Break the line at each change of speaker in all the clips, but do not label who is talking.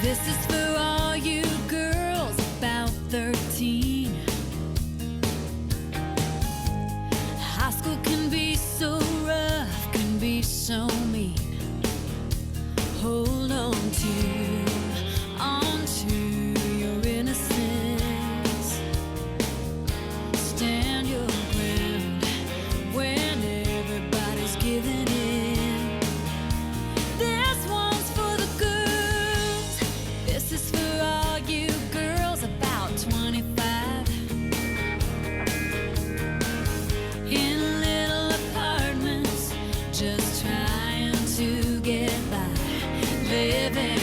This is for all you girls about 13. High school can be so rough, can be so mean. Hold on to your innocence. Stand your ground when everybody's giving in. This one's for the girls. This is for all you girls about 25. In little apartments, just trying to get by. Living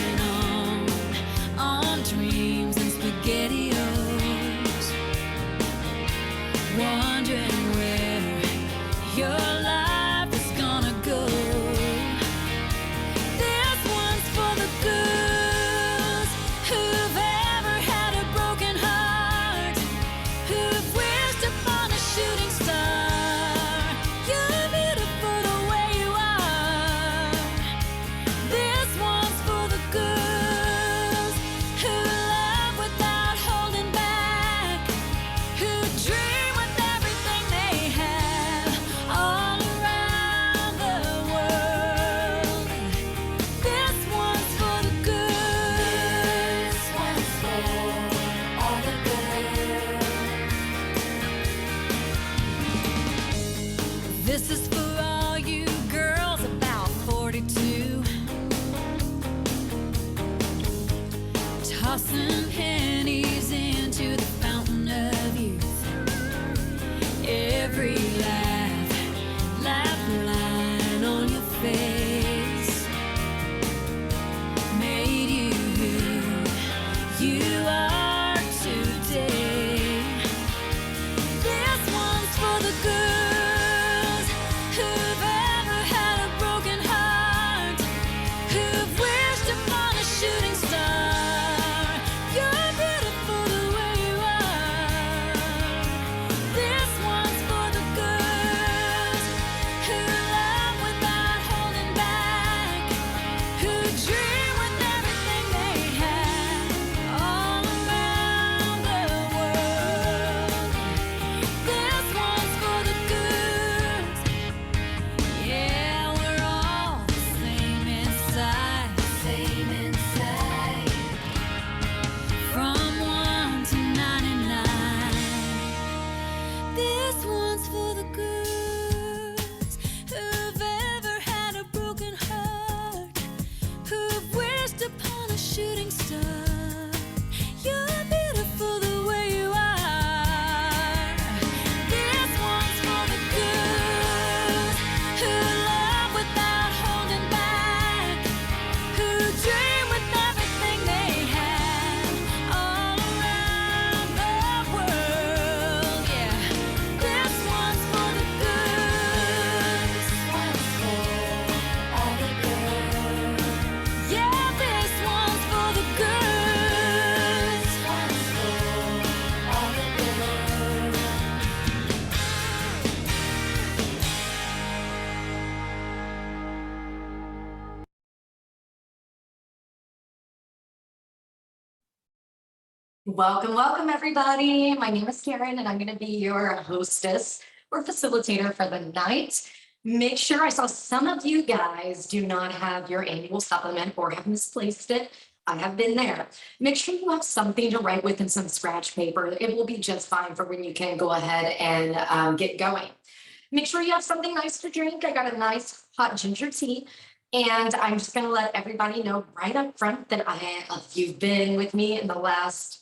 on dreams and SpaghettiOs. Wondering where your life is gonna go. This one's for the girls who've ever had a broken heart, who've wished upon a shooting star. You're beautiful the way you are. This one's for the girls who love without holding back, who dream with everything they have all around the world. This one's for the girls. This one's for all the girls. This is for all you girls about 42. Tossing pennies into the fountain of youth. Every laugh line on your face made you who you are today. This one's for the girls who've ever had a broken heart, who've wished upon a shooting star. You're beautiful the way you are. This one's for the girls who love without holding back, who dream with everything they have all around the world. This one's for the girls. Yeah, we're all the same inside. Same inside. From 1 to 99. This one's for the girls who've ever had a broken heart, who've wished upon a shooting star. You're beautiful the way you are. This one's for the girls who love without holding back, who dream with everything they have all around the world. Yeah, this one's for the girls. This one's for all the girls. Yeah, this one's for the girls. This one's for all the girls.
Welcome, everybody. My name is Karen, and I'm going to be your hostess or facilitator for the night. Make sure I saw some of you guys do not have your annual supplement or have misplaced it. I have been there. Make sure you have something to write with and some scratch paper. It will be just fine for when you can go ahead and get going. Make sure you have something nice to drink. I got a nice hot ginger tea. And I'm just going to let everybody know right up front that if you've been with me in the last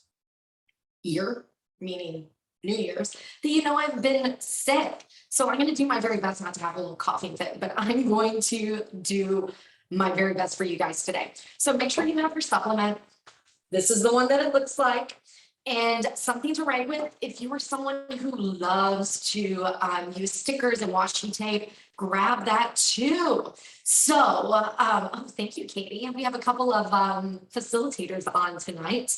year, meaning New Year's, that you know I've been sick. So I'm going to do my very best not to have a little coughing fit, but I'm going to do my very best for you guys today. So make sure you have your supplement. This is the one that it looks like. And something to write with. If you are someone who loves to use stickers and washi tape, grab that too. So, oh, thank you, Katie. And we have a couple of facilitators on tonight.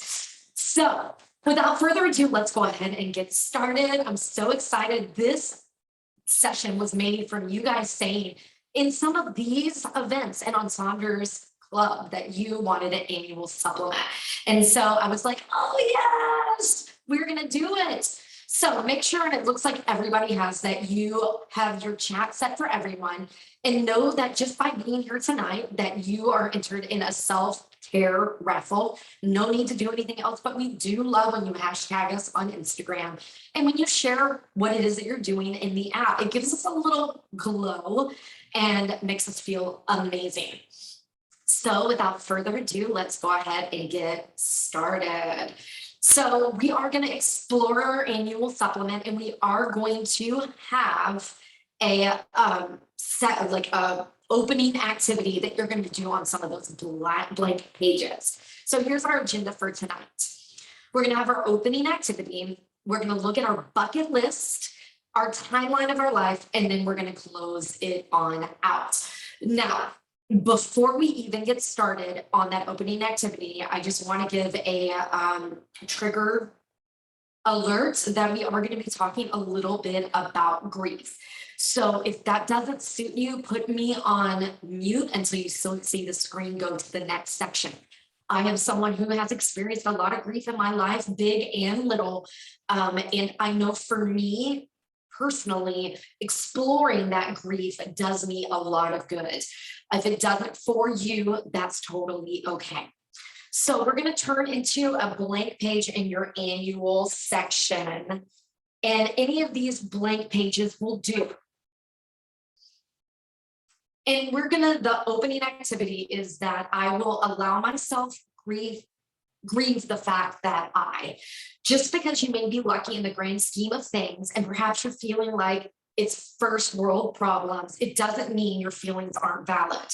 So without further ado, let's go ahead and get started. I'm so excited. This session was made from you guys saying in some of these events and on Sonder's club that you wanted an annual supplement. And so I was like, oh, yes, we're going to do it. So make sure, and it looks like everybody has that, you have your chat set for everyone, and know that just by being here tonight that you are entered in a self-care raffle. No need to do anything else, but we do love when you hashtag us on Instagram and when you share what it is that you're doing in the app. It gives us a little glow and makes us feel amazing. So without further ado, let's go ahead and get started. So we are going to explore our annual supplement, and we are going to have a set, like a opening activity that you're going to do on some of those blank pages. So here's our agenda for tonight. We're going to have our opening activity. We're going to look at our bucket list, our timeline of our life, and then we're going to close it on out. Now, before we even get started on that opening activity, I just want to give a trigger alert that we are going to be talking a little bit about grief. So if that doesn't suit you, put me on mute until you still see the screen go to the next section. I am someone who has experienced a lot of grief in my life, big and little. And I know for me personally, exploring that grief does me a lot of good. If it doesn't for you, that's totally okay. So we're going to turn into a blank page in your annual section. And any of these blank pages will do. And the opening activity is that I will allow myself grieve the fact that just because you may be lucky in the grand scheme of things, and perhaps you're feeling like it's first world problems, it doesn't mean your feelings aren't valid.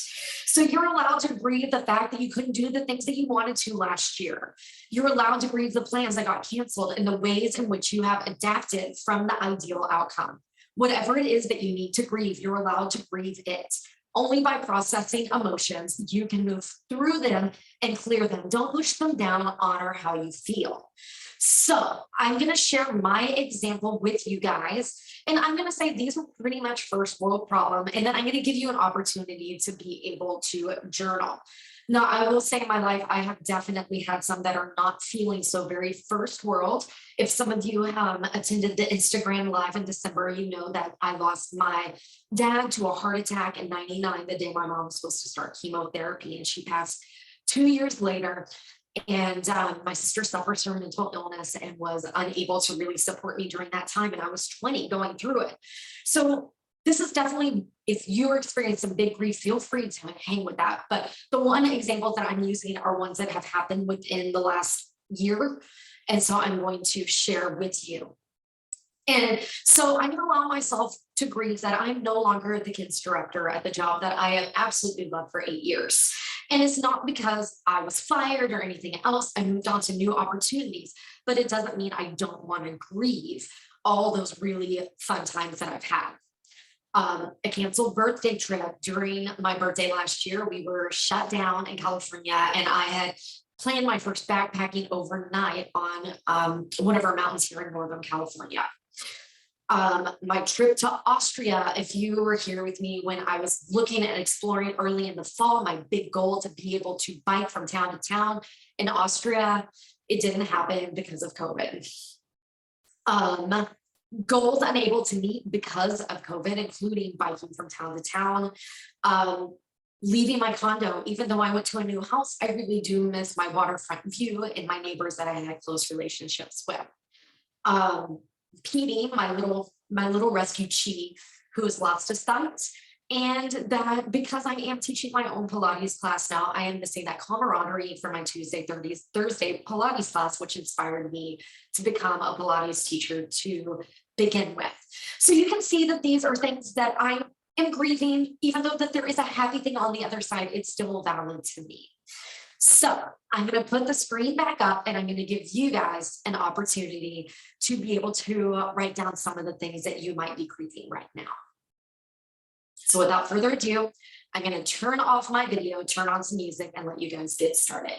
So you're allowed to grieve the fact that you couldn't do the things that you wanted to last year. You're allowed to grieve the plans that got canceled and the ways in which you have adapted from the ideal outcome. Whatever it is that you need to grieve, you're allowed to grieve it. Only by processing emotions, you can move through them and clear them. Don't push them down, honor how you feel. So I'm going to share my example with you guys. And I'm going to say these were pretty much first world problem. And then I'm going to give you an opportunity to be able to journal. Now, I will say in my life, I have definitely had some that are not feeling so very first world. If some of you attended the Instagram live in December, you know that I lost my dad to a heart attack in 99, the day my mom was supposed to start chemotherapy, and she passed 2 years later. And my sister suffers from mental illness and was unable to really support me during that time. And I was 20 going through it. So this is definitely, if you're experiencing big grief, feel free to hang with that. But the one examples that I'm using are ones that have happened within the last year. And so I'm going to share with you. And so I'm going to allow myself to grieve that I'm no longer the kids director at the job that I have absolutely loved for 8 years. And it's not because I was fired or anything else. I moved on to new opportunities, but it doesn't mean I don't want to grieve all those really fun times that I've had. A canceled birthday trip during my birthday last year. We were shut down in California, and I had planned my first backpacking overnight on one of our mountains here in Northern California. My trip to Austria, if you were here with me when I was looking at exploring early in the fall, my big goal to be able to bike from town to town in Austria, it didn't happen because of COVID. Goals unable to meet because of COVID, including biking from town to town, leaving my condo. Even though I went to a new house, I really do miss my waterfront view and my neighbors that I had close relationships with. Petey, my little rescue chi, who has lost his sight, and that because I am teaching my own Pilates class now, I am missing that camaraderie for my Thursday Pilates class, which inspired me to become a Pilates teacher to begin with. So you can see that these are things that I am grieving, even though that there is a happy thing on the other side, it's still valid to me. So I'm going to put the screen back up, and I'm going to give you guys an opportunity to be able to write down some of the things that you might be grieving right now. So without further ado, I'm going to turn off my video, turn on some music, and let you guys get started.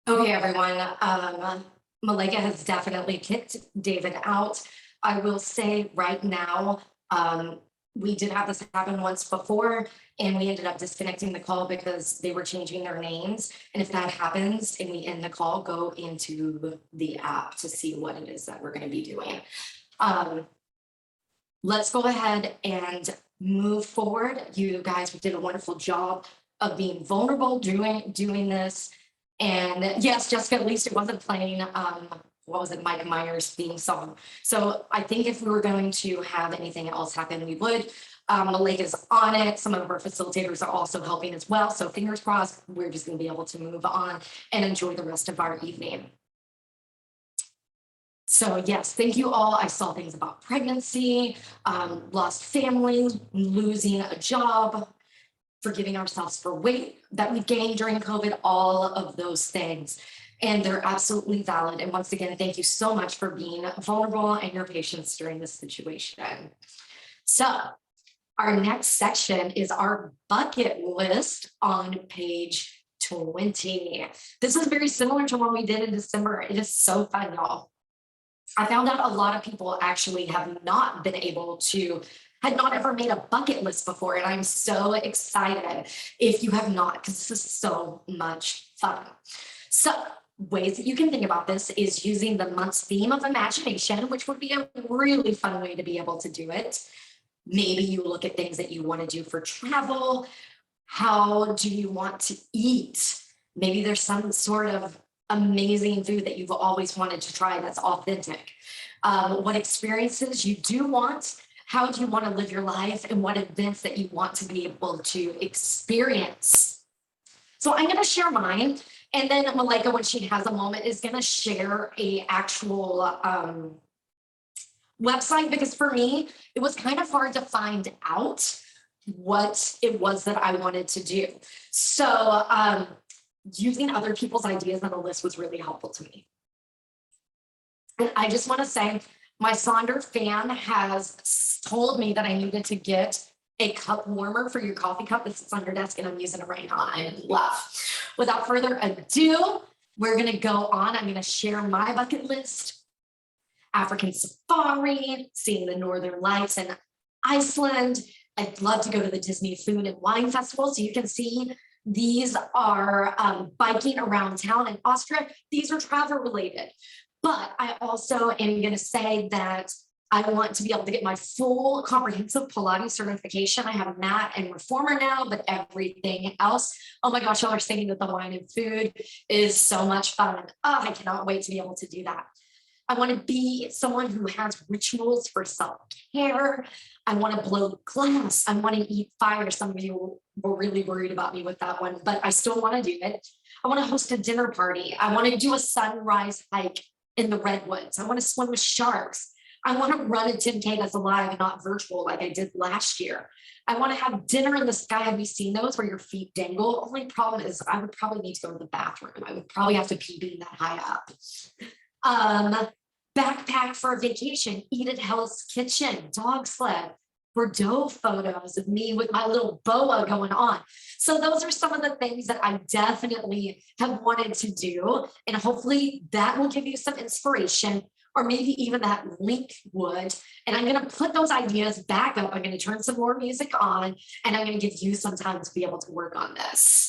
Okay, everyone, Malika has definitely kicked David out. I will say right now, we did have this happen once before, and we ended up disconnecting the call because they were changing their names. And if that happens and we end the call, go into the app to see what it is that we're gonna be doing. Let's go ahead and move forward. You guys did a wonderful job of being vulnerable, doing this. And yes, Jessica, at least it wasn't playing, what was it, Mike Myers theme song. So I think if we were going to have anything else happen, we would. Malika is on it. Some of our facilitators are also helping as well. So fingers crossed, we're just gonna be able to move on and enjoy the rest of our evening. So yes, thank you all. I saw things about pregnancy, lost family, losing a job, forgiving ourselves for weight that we gained during COVID, all of those things. And they're absolutely valid. And once again, thank you so much for being vulnerable and your patience during this situation. So our next section is our bucket list on page 20. This is very similar to what we did in December. It is so fun, y'all. I found out a lot of people actually have not been able to, had not ever made a bucket list before. And I'm so excited if you have not, because this is so much fun. So ways that you can think about this is using the month's theme of imagination, which would be a really fun way to be able to do it. Maybe you look at things that you want to do for travel. How do you want to eat? Maybe there's some sort of amazing food that you've always wanted to try that's authentic. What experiences you do want, how do you want to live your life, and what events that you want to be able to experience. So I'm going to share mine, and then Malika, when she has a moment, is going to share a actual website, because for me, it was kind of hard to find out what it was that I wanted to do. So using other people's ideas on the list was really helpful to me. And I just want to say, my Sonder fan has told me that I needed to get a cup warmer for your coffee cup that sits on your desk, and I'm using it right now. I'm in love. Without further ado, we're going to go on. I'm going to share my bucket list. African safari, seeing the northern lights in Iceland. I'd love to go to the Disney Food and Wine Festival. So you can see these are biking around town in Austria. These are travel related. But I also am going to say that I want to be able to get my full comprehensive Pilates certification. I have a mat and reformer now, but everything else, oh my gosh, y'all are saying that the wine and food is so much fun. Oh, I cannot wait to be able to do that. I want to be someone who has rituals for self-care. I want to blow glass. I want to eat fire. Some of you were really worried about me with that one, but I still want to do it. I want to host a dinner party. I want to do a sunrise hike in the redwoods. I want to swim with sharks. I want to run a 10K that's alive and not virtual like I did last year. I want to have dinner in the sky. Have you seen those where your feet dangle? Only problem is I would probably need to go to the bathroom. I would probably have to pee being that high up. Backpack for a vacation, eat at Hell's Kitchen, dog sled, Bordeaux photos of me with my little boa going on. So those are some of the things that I definitely have wanted to do. And hopefully that will give you some inspiration, or maybe even that link would. And I'm going to put those ideas back up. I'm going to turn some more music on, and I'm going to give you some time to be able to work on this.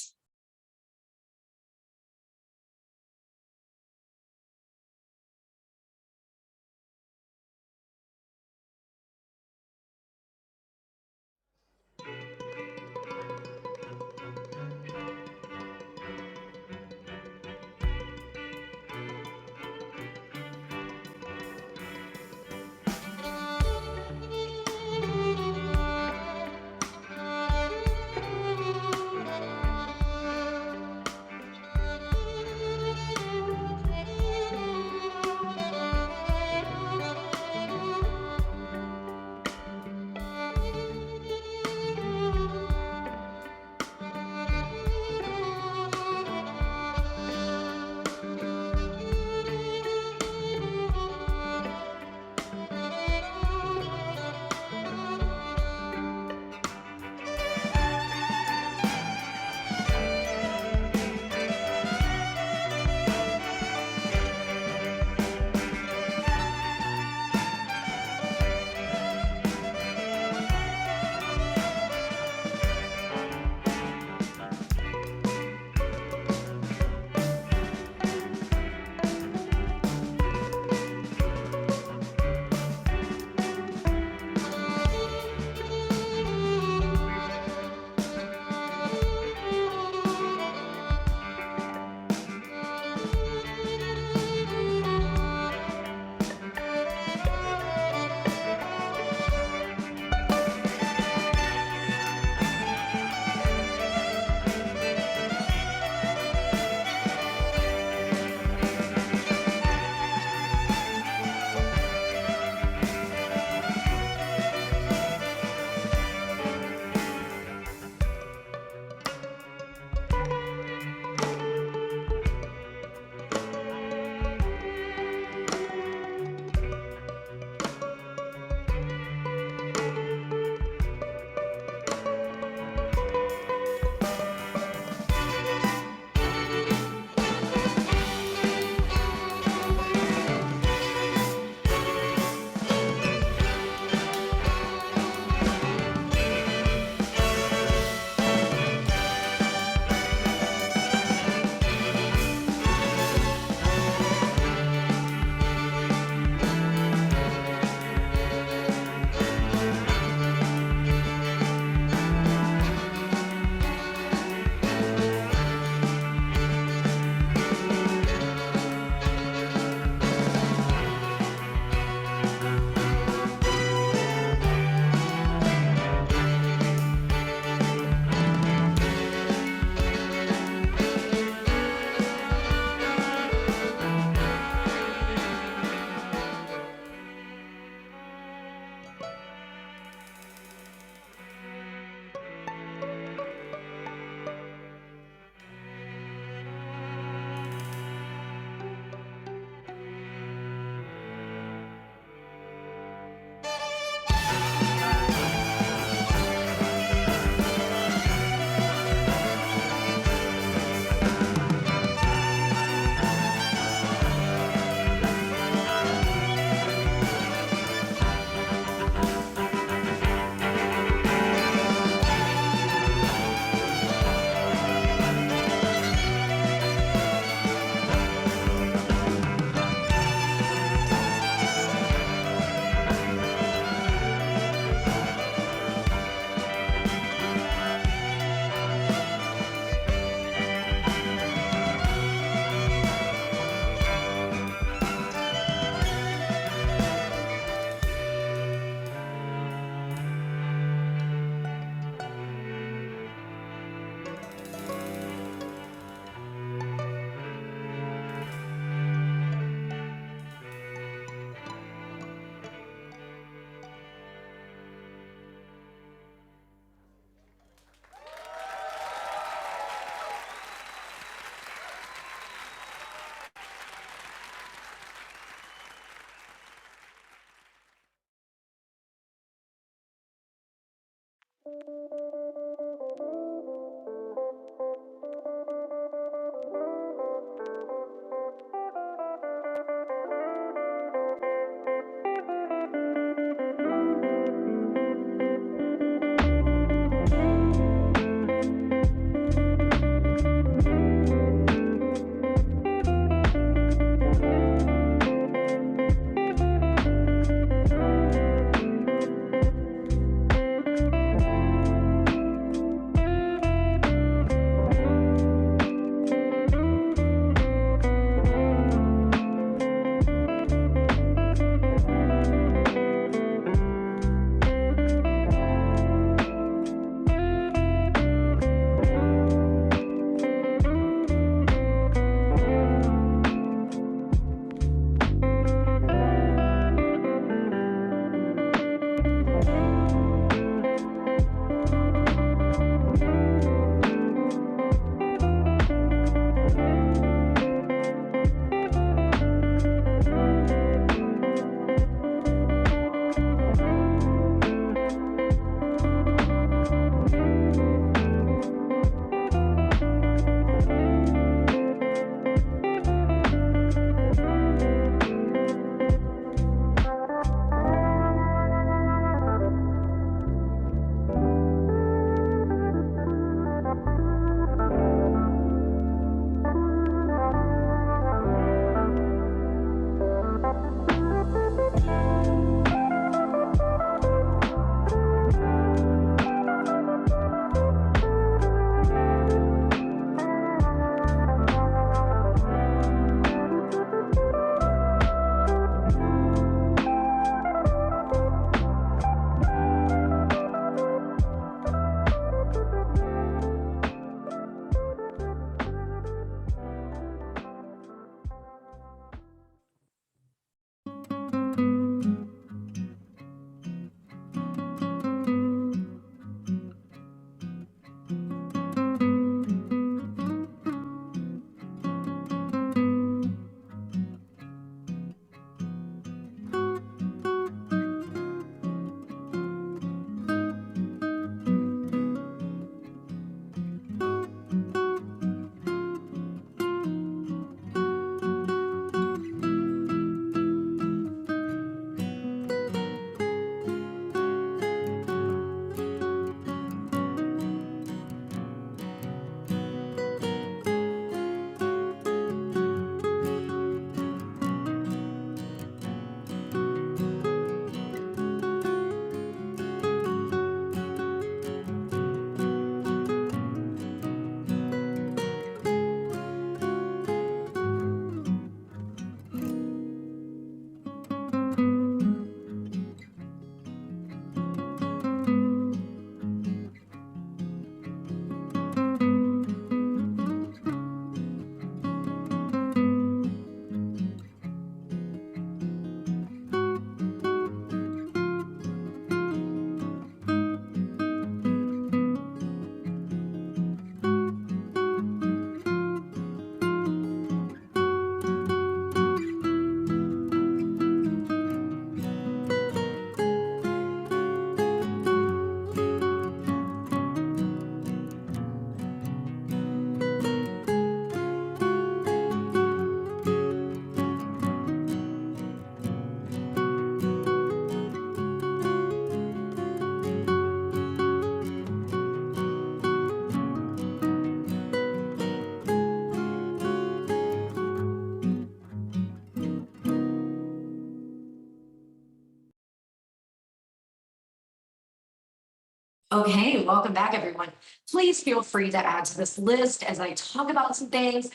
Okay, welcome back, everyone. Please feel free to add to this list as I talk about some things.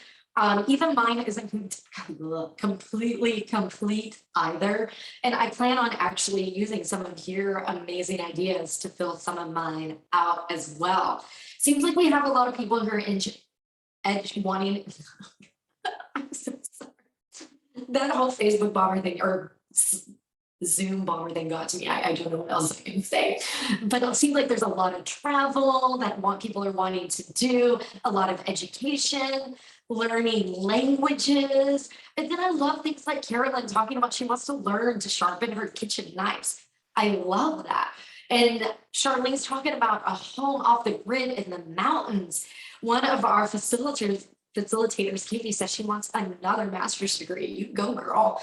Even mine isn't completely complete either. And I plan on actually using some of your amazing ideas to fill some of mine out as well. Seems like we have a lot of people who are edge wanting. I'm so sorry. That whole Facebook bomber thing or Zoom bomber thing got to me. I don't know what else I can say. But it seems like there's a lot of travel that people are wanting to do, a lot of education, learning languages. And then I love things like Carolyn talking about she wants to learn to sharpen her kitchen knives. I love that. And Charlene's talking about a home off the grid in the mountains. One of our facilitators, Katie, says she wants another master's degree. You go, girl.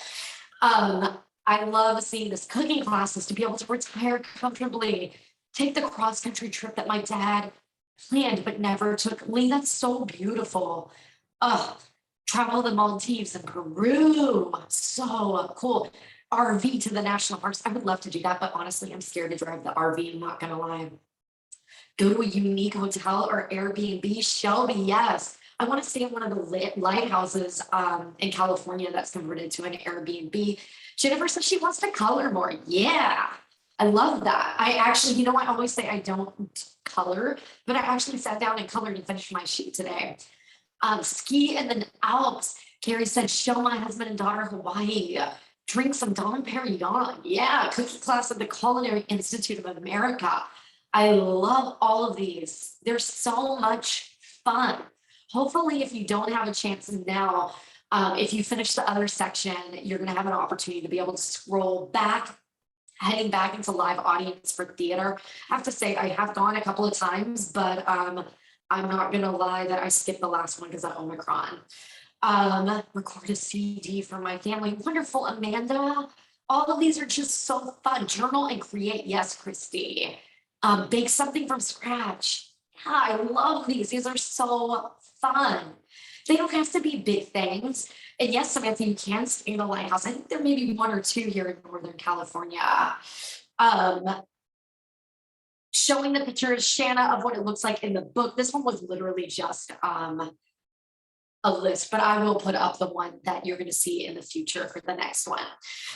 I love seeing this cooking classes to be able to retire comfortably, take the cross country trip that my dad planned but never took. Lee, that's so beautiful. Travel the Maldives and Peru. So cool. RV to the national parks. I would love to do that, but honestly, I'm scared to drive the RV. I'm not gonna lie. Go to a unique hotel or Airbnb. Shelby, yes. I want to stay in one of the lighthouses in California that's converted to an Airbnb. Jennifer says she wants to color more. Yeah, I love that. I actually, I always say I don't color, but I actually sat down and colored and finished my sheet today. Ski in the Alps. Carrie said, show my husband and daughter Hawaii. Drink some Dom Perignon. Yeah, cooking class at the Culinary Institute of America. I love all of these. They're so much fun. Hopefully, if you don't have a chance now, if you finish the other section, you're going to have an opportunity to be able to scroll back, heading back into live audience for theater. I have to say, I have gone a couple of times, but I'm not going to lie that I skipped the last one because of Omicron. Record a CD for my family. Wonderful, Amanda. All of these are just so fun. Journal and create. Yes, Christy. Bake something from scratch. Yeah, I love these. These are so fun. They don't have to be big things. And yes, Samantha, you can stay in a lighthouse. I think there may be one or two here in Northern California. Showing the pictures, Shanna, of what it looks like in the book. This one was literally just a list, but I will put up the one that you're going to see in the future for the next one.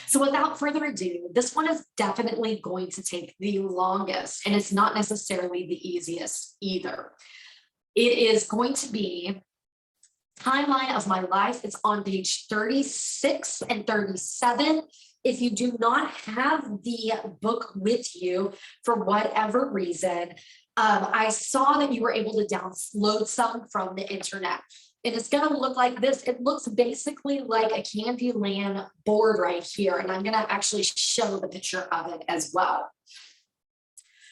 So without further ado, this one is definitely going to take the longest, and it's not necessarily the easiest either. It is going to be timeline of my life. It's on page 36 and 37. If you do not have the book with you for whatever reason, I saw that you were able to download some from the internet. And it's going to look like this. It looks basically like a Candyland board right here. And I'm going to actually show the picture of it as well.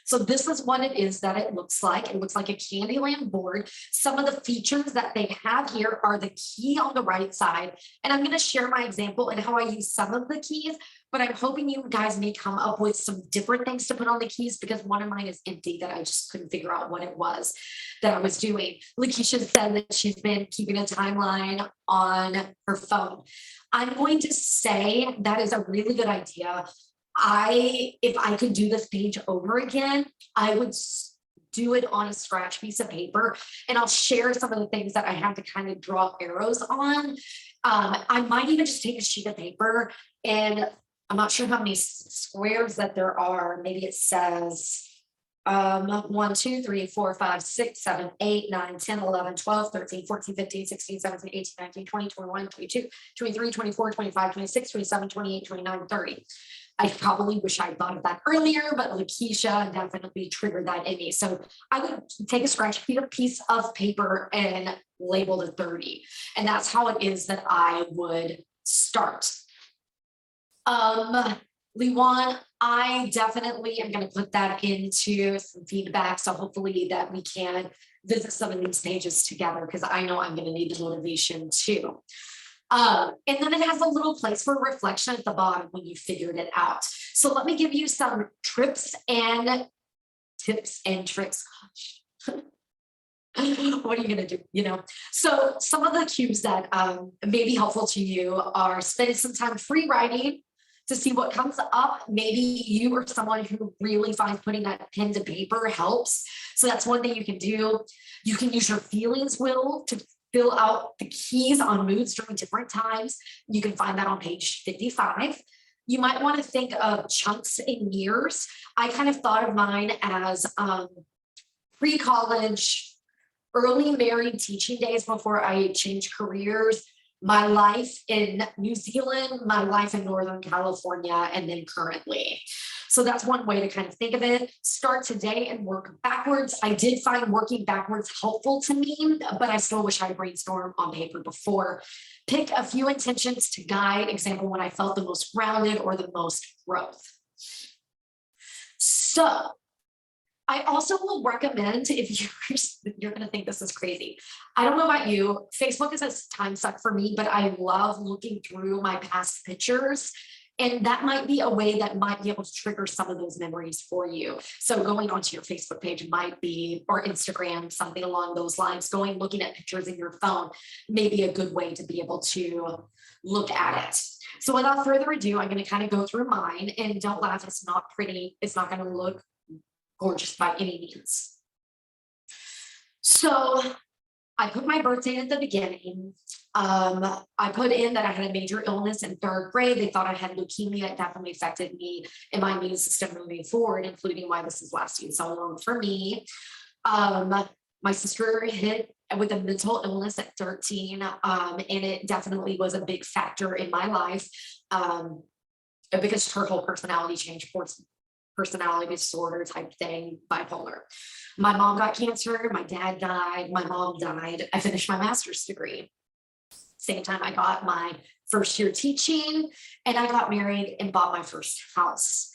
So this is what it is that it looks like. It looks like a Candyland board. Some of the features that they have here are the key on the right side. And I'm going to share my example and how I use some of the keys, but I'm hoping you guys may come up with some different things to put on the keys because one of mine is empty that I just couldn't figure out what it was that I was doing. Lakeisha said that she's been keeping a timeline on her phone. I'm going to say that is a really good idea. If I could do this page over again, I would do it on a scratch piece of paper, and I'll share some of the things that I had to kind of draw arrows on. I might even just take a sheet of paper, and I'm not sure how many squares that there are. Maybe it says 1, 2, 3, 4, 5, 6, 7, 8, 9, 10, 11, 12, 13, 14, 15, 16, 17, 18, 19, 20, 21, 22, 23, 24, 25, 26, 27, 28, 29, 30. I probably wish I thought of that earlier, but Lakeisha definitely triggered that in me. So I would take a scratch piece of paper and label the 30. And that's how it is that I would start. Lewan, I definitely am going to put that into some feedback. So hopefully that we can visit some of these pages together because I know I'm going to need the motivation too. And then it has a little place for reflection at the bottom when you figured it out. So let me give you some tips and tricks. Gosh. What are you going to do? So some of the cues that may be helpful to you are spending some time free writing to see what comes up. Maybe you are someone who really finds putting that pen to paper helps. So that's one thing you can do. You can use your feelings wheel to fill out the keys on moods during different times. You can find that on page 55. You might want to think of chunks in years. I kind of thought of mine as pre-college, early married teaching days before I changed careers, my life in New Zealand, my life in Northern California, and then currently. So that's one way to kind of think of it. Start today and work backwards. I did find working backwards helpful to me, but I still wish I brainstormed on paper before. Pick a few intentions to guide. Example, when I felt the most grounded or the most growth. So I also will recommend if you're going to think this is crazy. I don't know about you. Facebook is a time suck for me, but I love looking through my past pictures. And that might be a way that might be able to trigger some of those memories for you. So going onto your Facebook page might be, or Instagram, something along those lines, looking at pictures in your phone may be a good way to be able to look at it. So without further ado, I'm going to kind of go through mine, and don't laugh. It's not pretty. It's not going to look gorgeous by any means. So I put my birthday at the beginning. I put in that I had a major illness in 3rd grade. They thought I had leukemia. It definitely affected me and my immune system moving forward, including why this is lasting so long for me. My sister hit with a mental illness at 13, and it definitely was a big factor in my life, because her whole personality changed, personality disorder type thing, bipolar. My mom got cancer, my dad died, my mom died. I finished my master's degree. Same time I got my first year teaching, and I got married and bought my first house.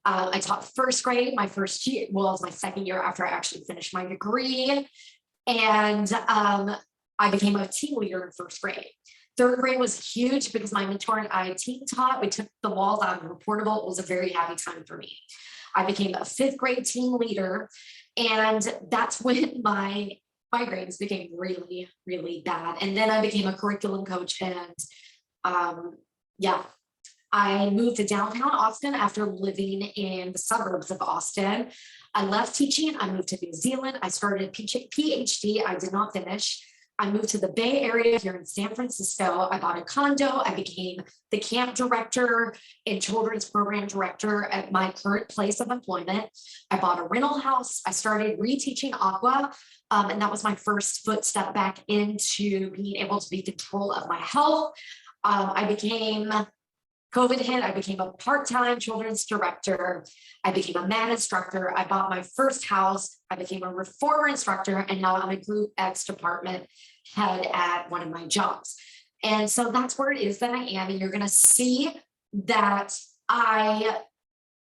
I taught 1st grade, my first year, well, it was my 2nd year after I actually finished my degree. And I became a team leader in 1st grade. 3rd grade was huge because my mentor and I team taught. We took the walls out of reportable. It was a very happy time for me. I became a 5th grade team leader, and that's when my grades became really, really bad. And then I became a curriculum coach, and yeah, I moved to downtown Austin after living in the suburbs of Austin. I left teaching. I moved to New Zealand. I started a PhD. I did not finish. I moved to the Bay Area here in San Francisco. I bought a condo. I became the camp director and children's program director at my current place of employment. I bought a rental house. I started reteaching aqua, and that was my first footstep back into being able to be in control of my health. COVID hit, I became a part-time children's director. I became a MAT instructor. I bought my first house. I became a reformer instructor, and now I'm a Group X department head at one of my jobs. And so that's where it is that I am. And you're going to see that I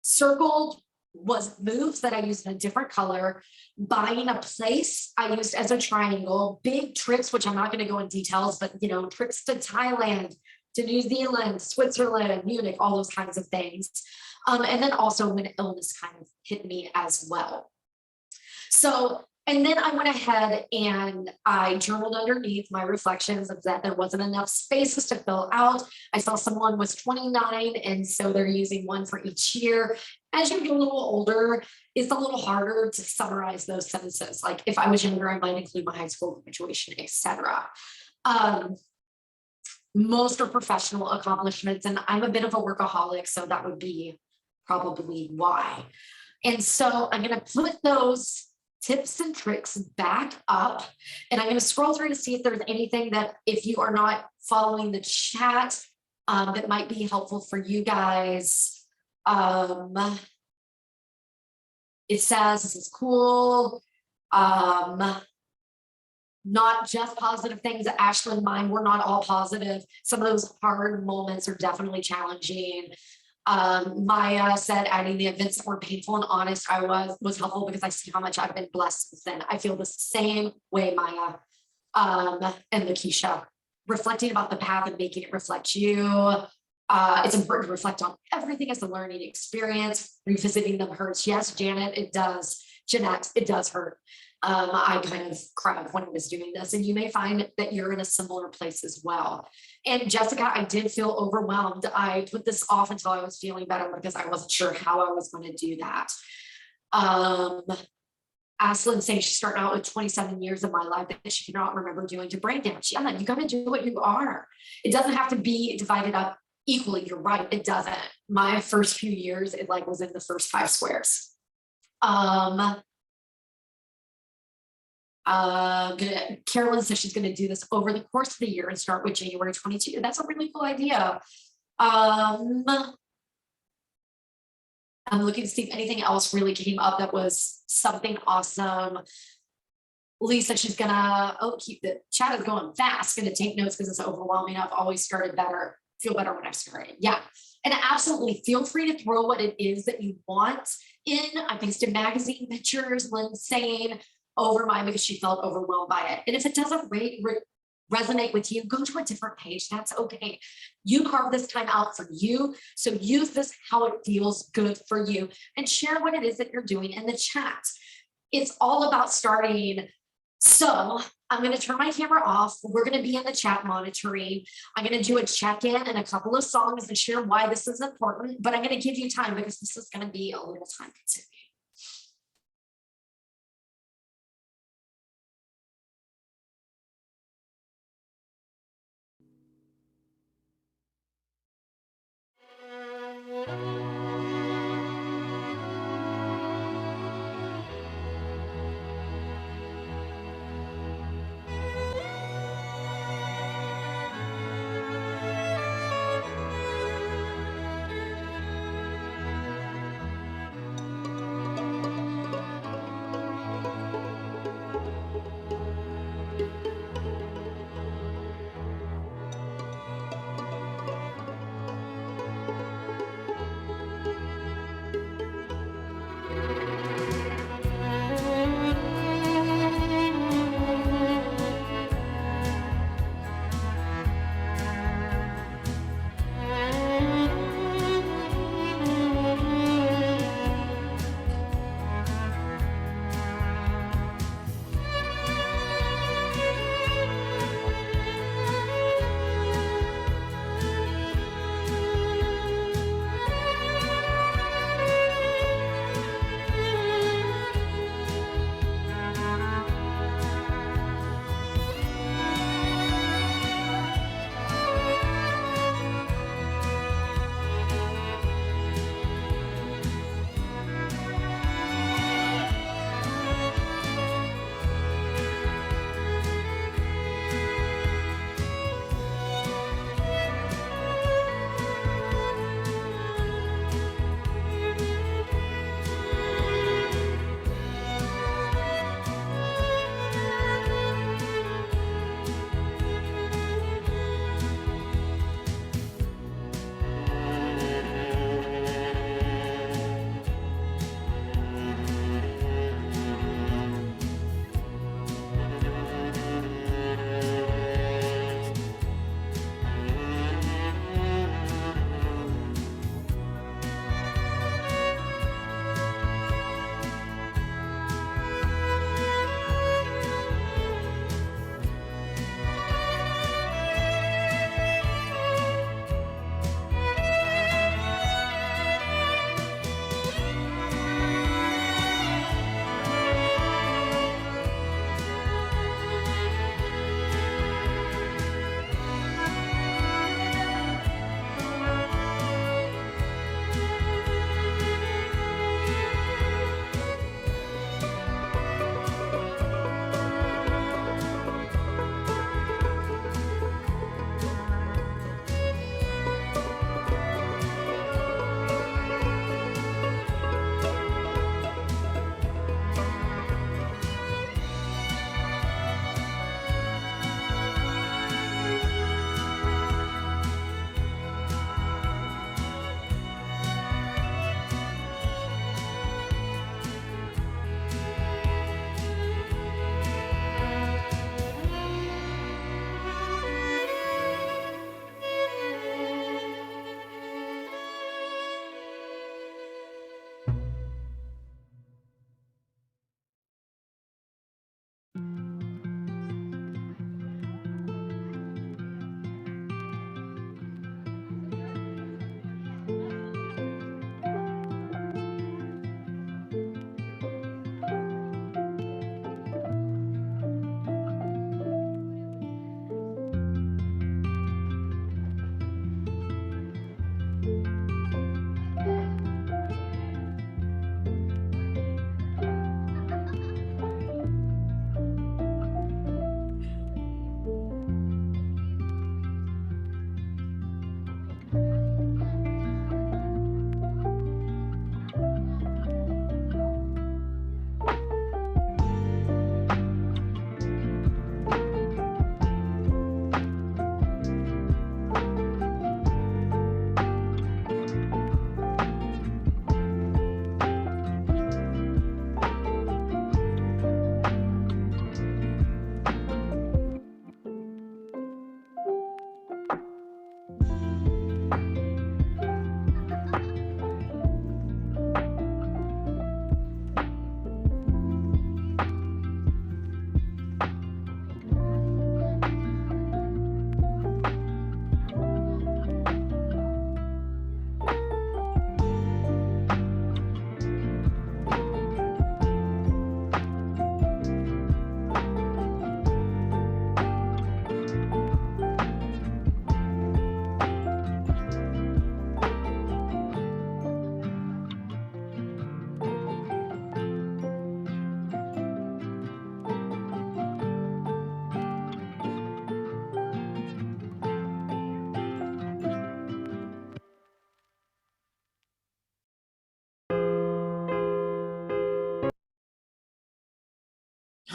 circled was moves that I used in a different color. Buying a place I used as a triangle. Big trips, which I'm not going to go in details, but trips to Thailand, to New Zealand, Switzerland, Munich, all those kinds of things. And then also when illness kind of hit me as well. So, and then I went ahead and I journaled underneath my reflections of that there wasn't enough spaces to fill out. I saw someone was 29, and so they're using one for each year. As you get a little older, it's a little harder to summarize those sentences. Like if I was younger, I might include my high school graduation, etc. Most are professional accomplishments, and I'm a bit of a workaholic, so that would be probably why. And so I'm going to put those tips and tricks back up, and I'm going to scroll through to see if there's anything that, if you are not following the chat, that might be helpful for you guys. It says this is cool. Not just positive things. Ashlyn, mine were not all positive. Some of those hard moments are definitely challenging. Maya said adding the events that were painful and honest was helpful because I see how much I've been blessed since then. I feel the same way, Maya. And Lakeisha, reflecting about the path and making it reflect you. It's important to reflect on everything as a learning experience. Revisiting them hurts. Yes, Janet, it does. Jeanette, it does hurt. I kind of cried when I was doing this, and you may find that you're in a similar place as well. And Jessica, I did feel overwhelmed. I put this off until I was feeling better because I wasn't sure how I was going to do that. Ashlyn saying she's starting out with 27 years of my life that she cannot remember doing to brain damage. Yeah, you got to do what you are. It doesn't have to be divided up equally. You're right. It doesn't. My first few years, it was in the first 5 squares. Carolyn says she's going to do this over the course of the year and start with January 22. That's a really cool idea. I'm looking to see if anything else really came up that was something awesome. Lisa, she's gonna keep the chat is going fast, gonna take notes because it's overwhelming. I've always started better feel better when I start it. Yeah. And absolutely feel free to throw what it is that you want in. I pasted magazine pictures, Lynn saying over mine because she felt overwhelmed by it. And if it doesn't resonate with you, go to a different page. That's okay. You carve this time out for you. So use this how it feels good for you and share what it is that you're doing in the chat. It's all about starting. So I'm going to turn my camera off. We're going to be in the chat monitoring. I'm going to do a check-in and a couple of songs and share why this is important, but I'm going to give you time because this is going to be a little time consuming.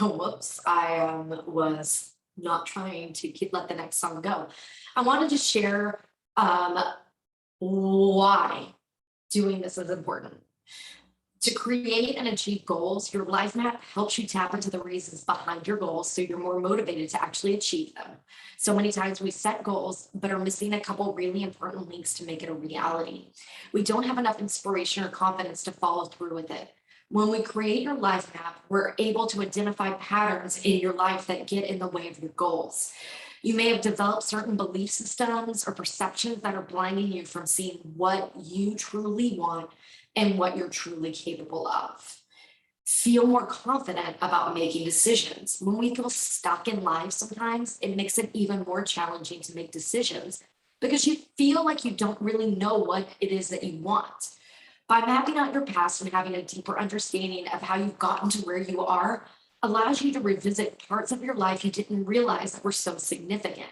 Whoops, I was not trying to let the next song go. I wanted to share um, why doing this is important. To create and achieve goals, your life map helps you tap into the reasons behind your goals so you're more motivated to actually achieve them. So many times we set goals, but are missing a couple really important links to make it a reality. We don't have enough inspiration or confidence to follow through with it. When we create your life map, we're able to identify patterns in your life that get in the way of your goals. You may have developed certain belief systems or perceptions that are blinding you from seeing what you truly want and what you're truly capable of. Feel more confident about making decisions. When we feel stuck in life, sometimes it makes it even more challenging to make decisions because you feel like you don't really know what it is that you want. By mapping out your past and having a deeper understanding of how you've gotten to where you are, allows you to revisit parts of your life you didn't realize were so significant.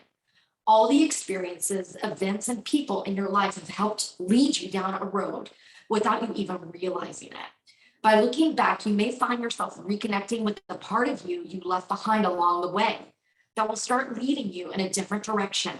All the experiences, events, and people in your life have helped lead you down a road without you even realizing it. By looking back, you may find yourself reconnecting with the part of you you left behind along the way that will start leading you in a different direction.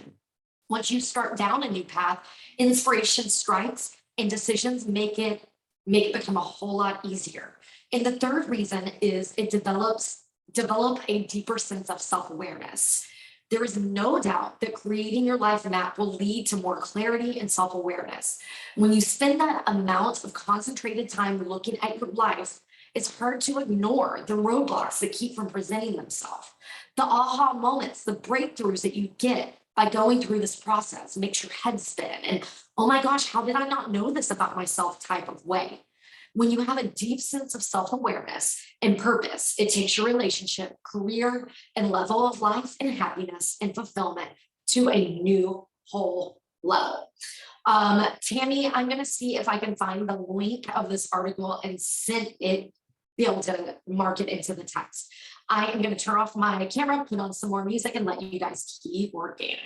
Once you start down a new path, inspiration strikes and decisions make it become a whole lot easier. And the third reason is it develop a deeper sense of self-awareness. There is no doubt that creating your life map will lead to more clarity and self awareness. When you spend that amount of concentrated time looking at your life, it's hard to ignore the roadblocks that keep from presenting themselves. The aha moments, the breakthroughs that you get by going through this process makes your head spin and, oh my gosh, how did I not know this about myself type of way. When you have a deep sense of self awareness and purpose, it takes your relationship, career, and level of life and happiness and fulfillment to a new whole level. Tammy, I'm going to see if I can find the link of this article and send it, be able to mark it into the text. I am going to turn off my camera, put on some more music, and let you guys keep working.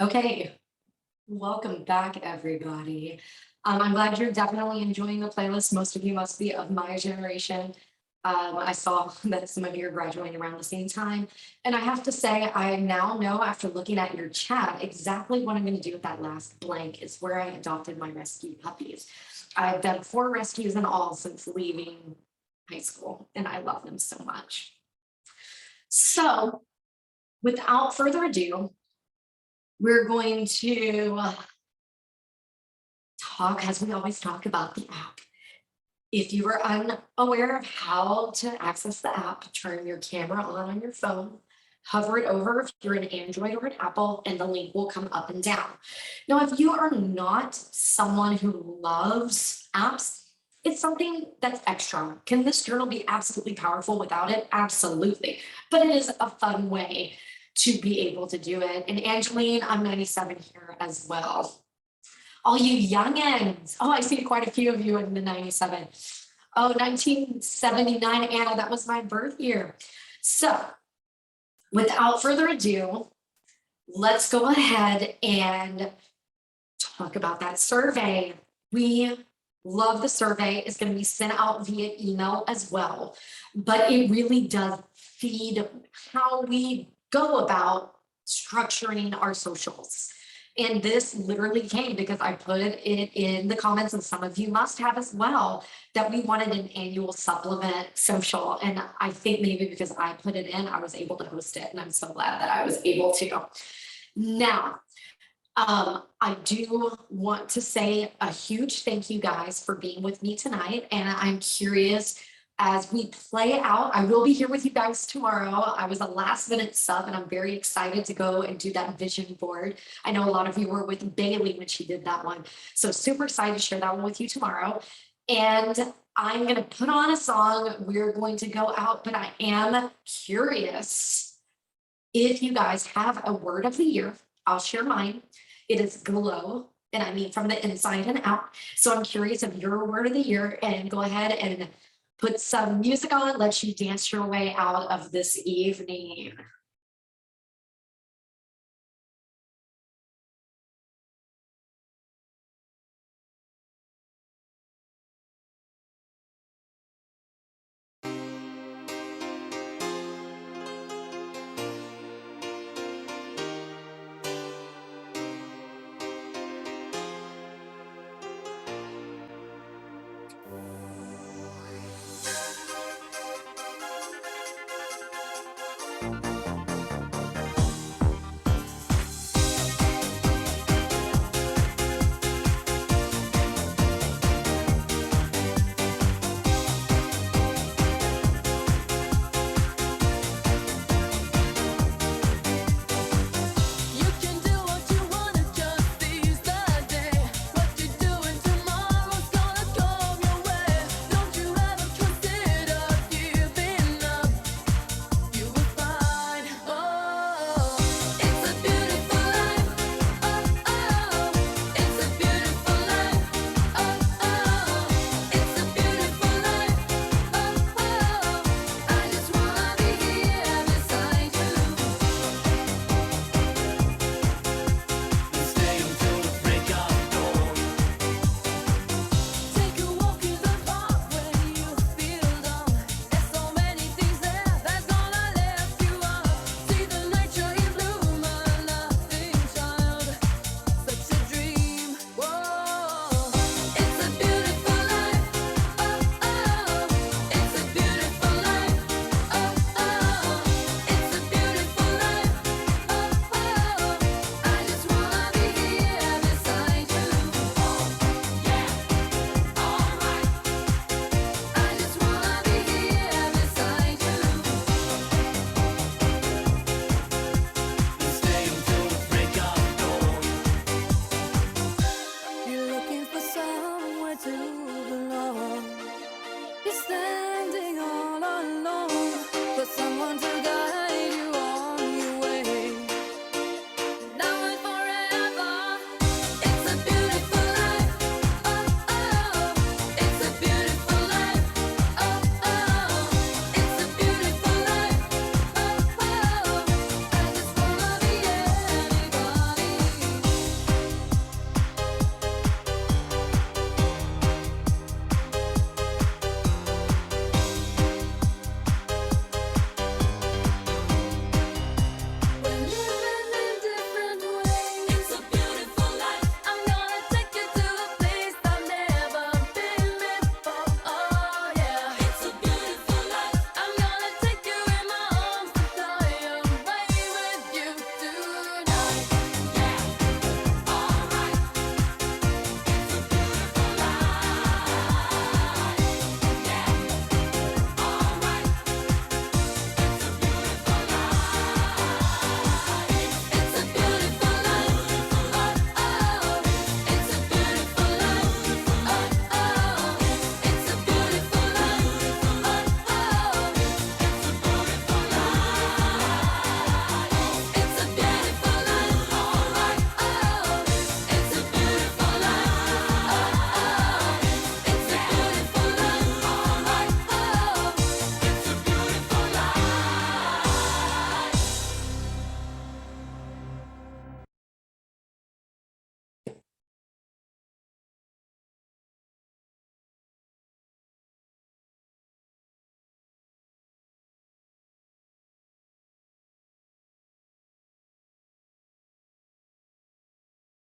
Okay, welcome back, everybody. I'm glad you're definitely enjoying the playlist. Most of you must be of my generation. I saw that some of you are graduating around the same time. And I have to say, I now know after looking at your chat exactly what I'm going to do with that last blank is where I adopted my rescue puppies. I've done 4 rescues in all since leaving high school, and I love them so much. So, without further ado, we're going to talk, as we always talk, about the app. If you are unaware of how to access the app, turn your camera on your phone, hover it over if you're an Android or an Apple, and the link will come up and down. Now, if you are not someone who loves apps, it's something that's extra. Can this journal be absolutely powerful without it? Absolutely. But it is a fun way to be able to do it. And Angeline, I'm 97 here as well. All you youngins. Oh, I see quite a few of you in the 97. Oh, 1979, Anna, that was my birth year. So without further ado, let's go ahead and talk about that survey. We love the survey. It's going to be sent out via email as well, but it really does feed how we go about structuring our socials. And this literally came because I put it in the comments, and some of you must have as well, that we wanted an annual supplement social. And I think maybe because I put it in, I was able to host it. And I'm so glad that I was able to. Now, I do want to say a huge thank you guys for being with me tonight. And I'm curious as we play out, I will be here with you guys tomorrow. I was a last minute sub and I'm very excited to go and do that vision board. I know a lot of you were with Bailey when she did that one. So super excited to share that one with you tomorrow. And I'm going to put on a song. We're going to go out, but I am curious if you guys have a word of the year. I'll share mine. It is glow, and I mean from the inside and out. So I'm curious of your word of the year, and go ahead and put some music on. Let you dance your way out of this evening.